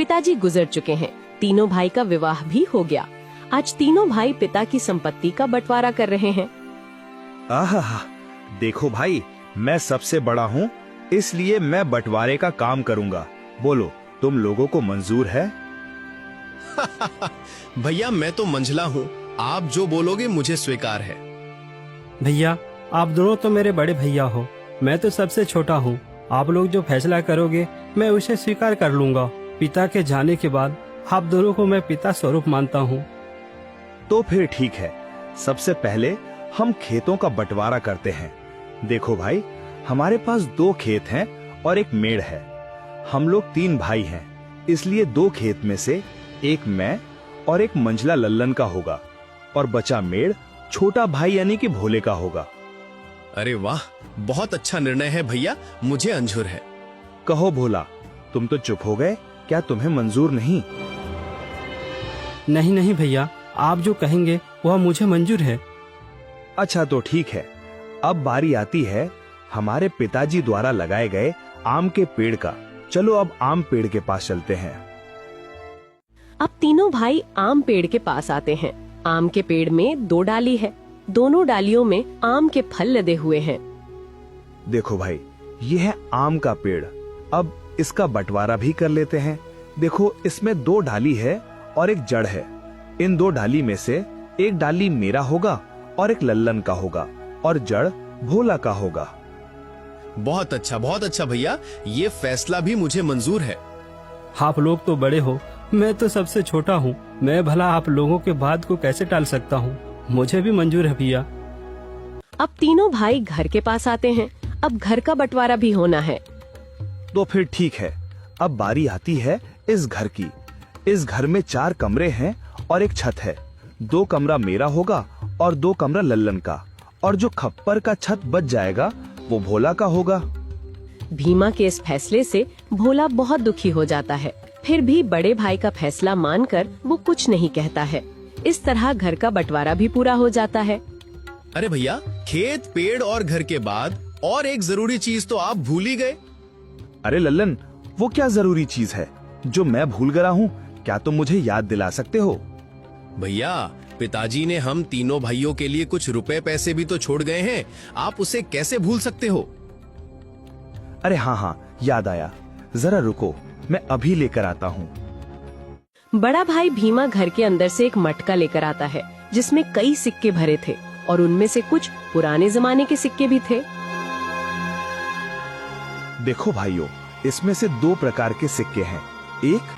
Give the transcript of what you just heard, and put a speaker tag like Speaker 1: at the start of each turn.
Speaker 1: पिताजी गुजर चुके हैं। तीनों भाई का विवाह भी हो गया। आज तीनों भाई पिता की संपत्ति का बंटवारा कर रहे हैं।
Speaker 2: आहा, देखो भाई, मैं सबसे बड़ा हूँ, इसलिए मैं बंटवारे का काम करूँगा। बोलो, तुम लोगों को मंजूर है?
Speaker 3: भैया मैं तो मंझला हूँ, आप जो बोलोगे मुझे स्वीकार है।
Speaker 4: भैया आप दोनों तो मेरे बड़े भैया हो, मैं तो सबसे छोटा हूँ। आप लोग जो फैसला करोगे मैं उसे स्वीकार कर लूंगा। पिता के जाने के बाद आप दोनों को मैं पिता स्वरूप मानता हूँ।
Speaker 2: तो फिर ठीक है, सबसे पहले हम खेतों का बंटवारा करते हैं। देखो भाई, हमारे पास 2 खेत हैं और एक मेड़ है। हम लोग 3 भाई हैं, इसलिए 2 खेत में से एक मैं और एक मंझला लल्लन का होगा और बचा मेड़ छोटा भाई यानी कि भोले का होगा।
Speaker 3: अरे वाह, बहुत अच्छा निर्णय है भैया, मुझे मंजूर है।
Speaker 2: कहो भोला, तुम तो चुप हो गए, क्या तुम्हें मंजूर नहीं?
Speaker 4: नहीं नहीं भैया, आप जो कहेंगे वह मुझे मंजूर है।
Speaker 2: अच्छा तो ठीक है, अब बारी आती है हमारे पिताजी द्वारा लगाए गए आम के पेड़ का। चलो अब आम पेड़ के पास चलते हैं।
Speaker 1: अब तीनों भाई आम पेड़ के पास आते हैं। आम के पेड़ में 2 डाली है, दोनों डालियों में आम के फल लदे हुए हैं।
Speaker 2: देखो भाई, ये है आम का पेड़। अब इसका बंटवारा भी कर लेते हैं। देखो, इसमें 2 डाली है और एक जड़ है। इन 2 डाली में से एक डाली मेरा होगा और एक लल्लन का होगा और जड़ भोला का होगा।
Speaker 3: बहुत अच्छा भैया, ये फैसला भी मुझे मंजूर है।
Speaker 4: आप लोग तो बड़े हो, मैं तो सबसे छोटा हूँ। मैं भला आप लोगों के बात को कैसे टाल सकता हूँ? मुझे भी मंजूर है भैया।
Speaker 1: अब तीनों भाई घर के पास आते हैं। अब घर का बंटवारा भी होना है।
Speaker 2: तो फिर ठीक है, अब बारी आती है इस घर की। इस घर में 4 कमरे हैं और एक छत है। 2 कमरा मेरा होगा और 2 कमरा लल्लन का, और जो खप्पर का छत बच जाएगा वो भोला का होगा।
Speaker 1: भीमा के इस फैसले से भोला बहुत दुखी हो जाता है। फिर भी बड़े भाई का फैसला मानकर वो कुछ नहीं कहता है। इस तरह घर का बंटवारा भी पूरा हो जाता है।
Speaker 3: अरे भैया, खेत, पेड़ और घर के बाद और एक जरूरी चीज तो आप भूल ही गए।
Speaker 2: अरे लल्लन, वो क्या जरूरी चीज है जो मैं भूल गया हूँ? क्या तुम मुझे याद दिला सकते हो?
Speaker 3: भैया, पिताजी ने हम तीनों भाइयों के लिए कुछ रुपए पैसे भी तो छोड़ गए हैं, आप उसे कैसे भूल सकते हो?
Speaker 2: अरे हाँ, याद आया। जरा रुको, मैं अभी लेकर आता हूँ।
Speaker 1: बड़ा भाई भीमा घर के अंदर से एक मटका लेकर आता है जिसमें कई सिक्के भरे थे और उनमें से कुछ पुराने जमाने के सिक्के भी थे।
Speaker 2: देखो भाइयों, इसमें से 2 प्रकार के सिक्के हैं। एक